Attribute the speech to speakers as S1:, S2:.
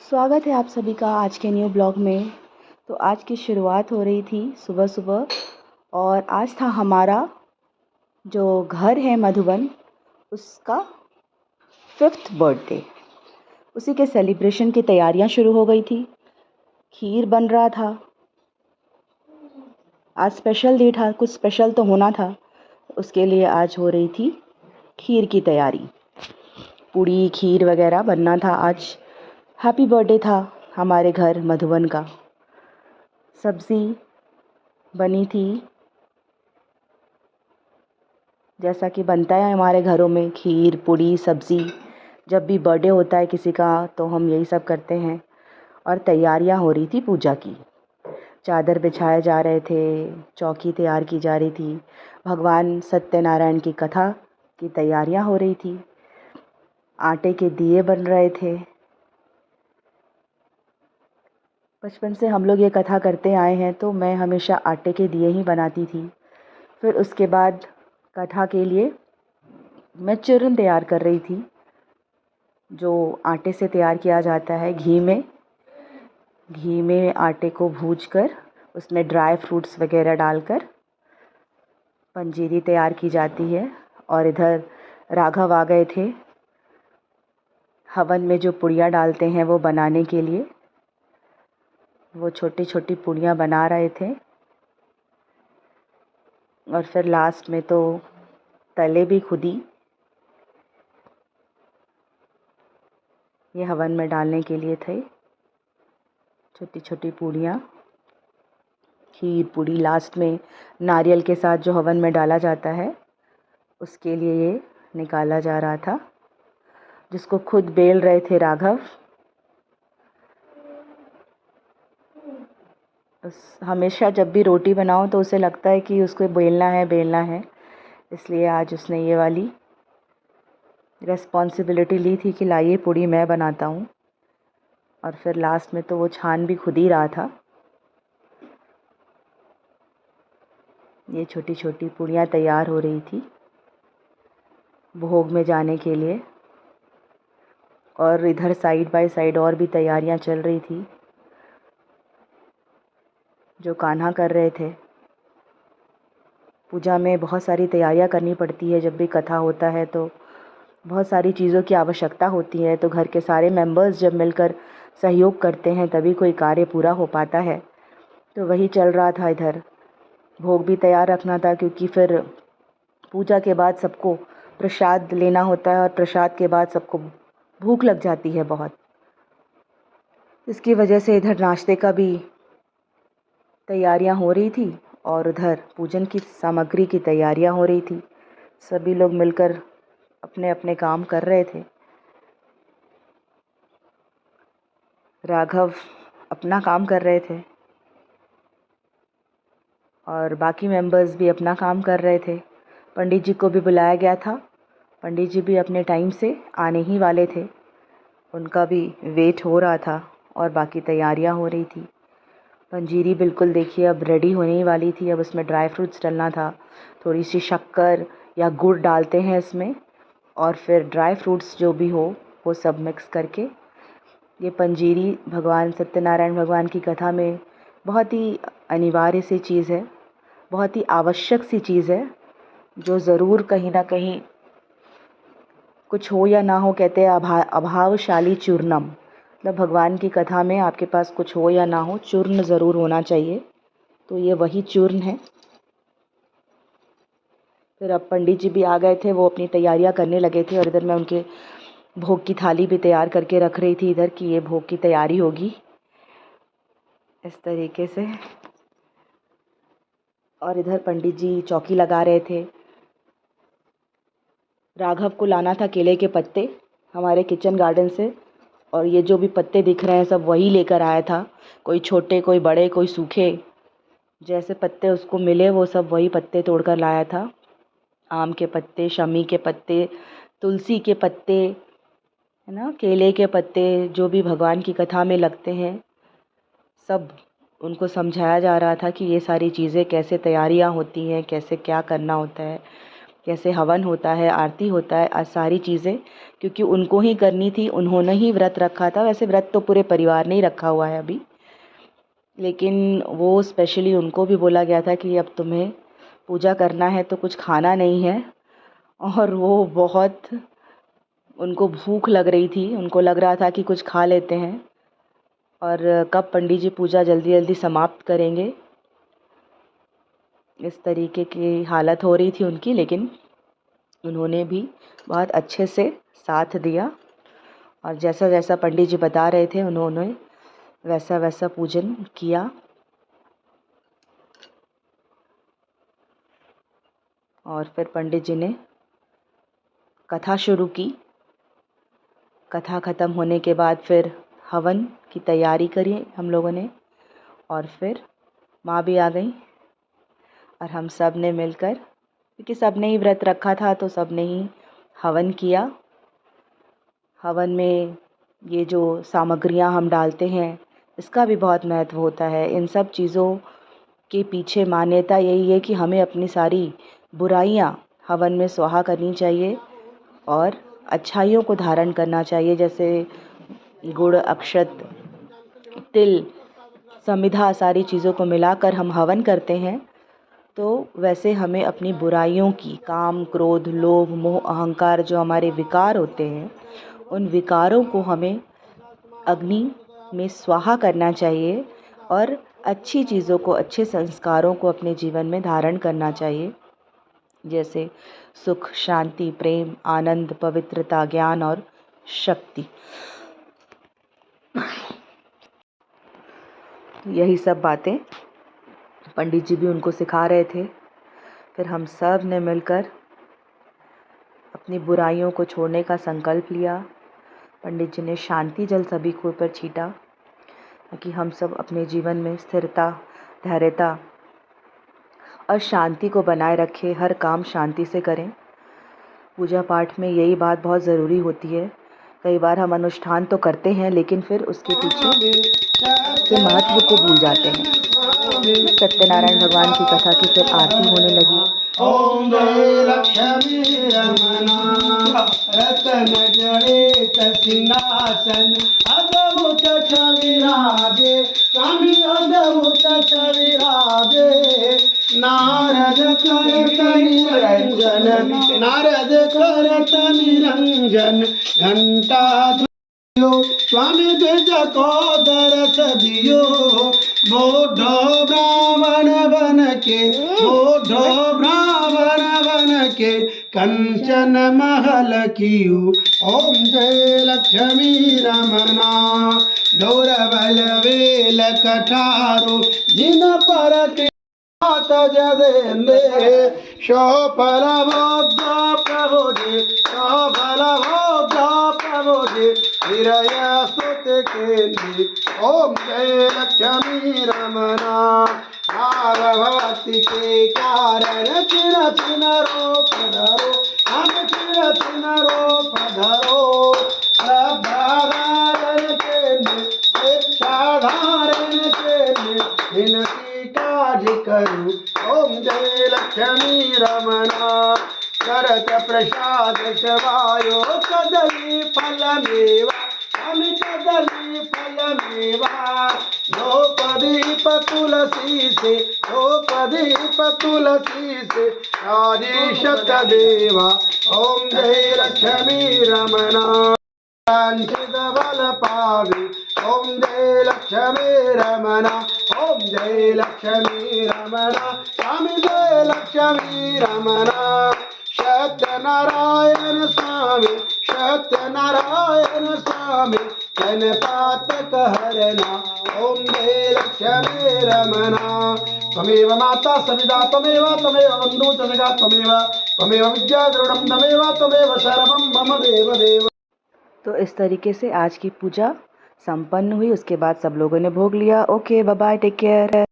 S1: स्वागत है आप सभी का आज के न्यू ब्लॉग में। तो आज की शुरुआत हो रही थी सुबह सुबह और आज था हमारा जो घर है मधुबन उसका 5th बर्थडे। उसी के सेलिब्रेशन की तैयारियां शुरू हो गई थी। खीर बन रहा था। आज स्पेशल डे था, कुछ स्पेशल तो होना था। उसके लिए आज हो रही थी खीर की तैयारी। पूड़ी खीर वगैरह बनना था आज। हैप्पी बर्थडे था हमारे घर मधुबन का। सब्ज़ी बनी थी जैसा कि बनता है हमारे घरों में, खीर पूड़ी सब्ज़ी। जब भी बर्थडे होता है किसी का तो हम यही सब करते हैं। और तैयारियां हो रही थी पूजा की। चादर बिछाए जा रहे थे, चौकी तैयार की जा रही थी, भगवान सत्यनारायण की कथा की तैयारियां हो रही थी, आटे के दिए बन रहे थे। बचपन से हम लोग ये कथा करते आए हैं तो मैं हमेशा आटे के दिए ही बनाती थी। फिर उसके बाद कथा के लिए मैं चूर्ण तैयार कर रही थी, जो आटे से तैयार किया जाता है घी में आटे को भूनकर उसमें ड्राई फ्रूट्स वगैरह डालकर पंजीरी तैयार की जाती है। और इधर राघव आ गए थे हवन में जो पुड़िया डालते हैं वो बनाने के लिए। वो छोटी छोटी पुड़िया बना रहे थे और फिर लास्ट में तो तले भी खुद ही। ये हवन में डालने के लिए थे छोटी छोटी पूड़ियाँ। खीर पूड़ी लास्ट में नारियल के साथ जो हवन में डाला जाता है उसके लिए ये निकाला जा रहा था, जिसको खुद बेल रहे थे राघव। हमेशा जब भी रोटी बनाओ तो उसे लगता है कि उसको बेलना है। इसलिए आज उसने ये वाली रिस्पॉन्सिबिलिटी ली थी कि लाइए पूड़ी मैं बनाता हूँ। और फिर लास्ट में तो वो छान भी खुद ही रहा था। ये छोटी छोटी पूड़ियाँ तैयार हो रही थी भोग में जाने के लिए। और इधर साइड बाय साइड और भी तैयारियां चल रही थी जो कान्हा कर रहे थे। पूजा में बहुत सारी तैयारियां करनी पड़ती है। जब भी कथा होता है तो बहुत सारी चीज़ों की आवश्यकता होती है, तो घर के सारे मेंबर्स जब मिलकर सहयोग करते हैं तभी कोई कार्य पूरा हो पाता है। तो वही चल रहा था इधर। भोग भी तैयार रखना था क्योंकि फिर पूजा के बाद सबको प्रसाद लेना होता है और प्रसाद के बाद सबको भूख लग जाती है बहुत। इसकी वजह से इधर नाश्ते का भी तैयारियां हो रही थी और उधर पूजन की सामग्री की तैयारियां हो रही थी। सभी लोग मिलकर अपने अपने काम कर रहे थे। राघव अपना काम कर रहे थे और बाकी मेंबर्स भी अपना काम कर रहे थे। पंडित जी को भी बुलाया गया था। पंडित जी भी अपने टाइम से आने ही वाले थे। उनका भी वेट हो रहा था और बाकी तैयारियां हो रही थी। पंजीरी बिल्कुल देखिए अब रेडी होने ही वाली थी। अब उसमें ड्राई फ्रूट्स डलना था, थोड़ी सी शक्कर या गुड़ डालते हैं इसमें और फिर ड्राई फ्रूट्स जो भी हो वो सब मिक्स करके ये पंजीरी भगवान सत्यनारायण भगवान की कथा में बहुत ही अनिवार्य सी चीज़ है, बहुत ही आवश्यक सी चीज़ है, जो ज़रूर कहीं ना कहीं कुछ हो या ना हो कहते हैं अभावशाली चूर्णम। मतलब भगवान की कथा में आपके पास कुछ हो या ना हो, चूर्ण ज़रूर होना चाहिए। तो ये वही चूर्ण है। फिर अब पंडित जी भी आ गए थे, वो अपनी तैयारियां करने लगे थे और इधर मैं उनके भोग की थाली भी तैयार करके रख रही थी इधर कि ये भोग की तैयारी होगी इस तरीके से। और इधर पंडित जी चौकी लगा रहे थे। राघव को लाना था केले के पत्ते हमारे किचन गार्डन से, और ये जो भी पत्ते दिख रहे हैं सब वही लेकर आया था। कोई छोटे कोई बड़े कोई सूखे, जैसे पत्ते उसको मिले वो सब वही पत्ते तोड़कर लाया था। आम के पत्ते, शमी के पत्ते, तुलसी के पत्ते, है ना, केले के पत्ते, जो भी भगवान की कथा में लगते हैं सब उनको समझाया जा रहा था कि ये सारी चीज़ें कैसे तैयारियां होती हैं, कैसे क्या करना होता है। कैसे हवन होता है, आरती होता है, सारी चीज़ें क्योंकि उनको ही करनी थी, उन्होंने ही व्रत रखा था। वैसे व्रत तो पूरे परिवार ने ही रखा हुआ है अभी, लेकिन वो स्पेशली उनको भी बोला गया था कि अब तुम्हें पूजा करना है तो कुछ खाना नहीं है। और वो बहुत, उनको भूख लग रही थी, उनको लग रहा था कि कुछ खा लेते हैं और कब पंडित जी पूजा जल्दी जल्दी समाप्त करेंगे, इस तरीके की हालत हो रही थी उनकी। लेकिन उन्होंने भी बहुत अच्छे से साथ दिया और जैसा जैसा पंडित जी बता रहे थे उन्होंने वैसा वैसा पूजन किया। और फिर पंडित जी ने कथा शुरू की। कथा ख़त्म होने के बाद फिर हवन की तैयारी करी हम लोगों ने और फिर माँ भी आ गई और हम सब ने मिलकर, क्योंकि सब ने ही व्रत रखा था तो सब ने ही हवन किया। हवन में ये जो सामग्रियाँ हम डालते हैं इसका भी बहुत महत्व होता है। इन सब चीज़ों के पीछे मान्यता यही है कि हमें अपनी सारी बुराइयाँ हवन में स्वाहा करनी चाहिए और अच्छाइयों को धारण करना चाहिए। जैसे गुड़, अक्षत, तिल, समिधा, सारी चीज़ों को मिलाकर हम हवन करते हैं, तो वैसे हमें अपनी बुराइयों की, काम, क्रोध, लोभ, मोह, अहंकार, जो हमारे विकार होते हैं, उन विकारों को हमें अग्नि में स्वाहा करना चाहिए और अच्छी चीज़ों को, अच्छे संस्कारों को अपने जीवन में धारण करना चाहिए। जैसे सुख, शांति, प्रेम, आनंद, पवित्रता, ज्ञान और शक्ति। यही सब बातें पंडित जी भी उनको सिखा रहे थे। फिर हम सब ने मिलकर अपनी बुराइयों को छोड़ने का संकल्प लिया। पंडित जी ने शांति जल सभी के ऊपर छीटा ताकि हम सब अपने जीवन में स्थिरता, धैर्यता और शांति को बनाए रखें, हर काम शांति से करें। पूजा पाठ में यही बात बहुत ज़रूरी होती है। कई बार हम अनुष्ठान तो करते हैं लेकिन फिर उसके पीछे के महत्व को भूल जाते हैं। सत्यनारायण भगवान की कथा की फिर आरती होने लगी।
S2: ओम जय लक्ष्मी रमना रतन जड़ित सिंहासन अद्भुत छवि राजे स्वामी अद्भुत छवि राजे नारद करत निरंजन नारद करत निरंजन घंटा स्वामी द्विज को दरस दियो बोधो ब्राह्मण बन के बोधो ब्राह्मण बन के कंचन महल कियो ओम जय लक्ष्मी रमना गौरवल वेल कठारो जिन पर जदेंदे शोफल भोग प्रभुजे शोफल भोग प्रभुजे विरय स्तुत केंद्री ओम जय लक्ष्मी रमना भक्ति के कारण चिर चिन रूप धरो हम चिर चिन रूप धरो श्रद्धाधारण केंद्र इच्छाधारण केंद्र विनती काज करूं ओम जय लक्ष्मी रमना करत प्रसाद शवायो कदली फल मेवा हम कदली फल मेवा द्रौपदीप तुलसी से द्रौपदीप तुलसी से आदिशत देवा ओम जय लक्ष्मी रमना वांछित बल पावे ओम जय लक्ष्मी रमना ओम जय लक्ष्मी रमना स्वामी जय लक्ष्मी रमना सत्यनारायण स्वामी जनपातक हरना ओम जय लक्ष्मी रमना त्वमेव माता सविता त्वमेव बन्धु जनका त्वमेव विद्या द्रविणं त्वमेव सर्वं मम देव देव।
S1: तो इस तरीके से आज की पूजा संपन्न हुई। उसके बाद सब लोगों ने भोग लिया। Okay, bye bye, take care.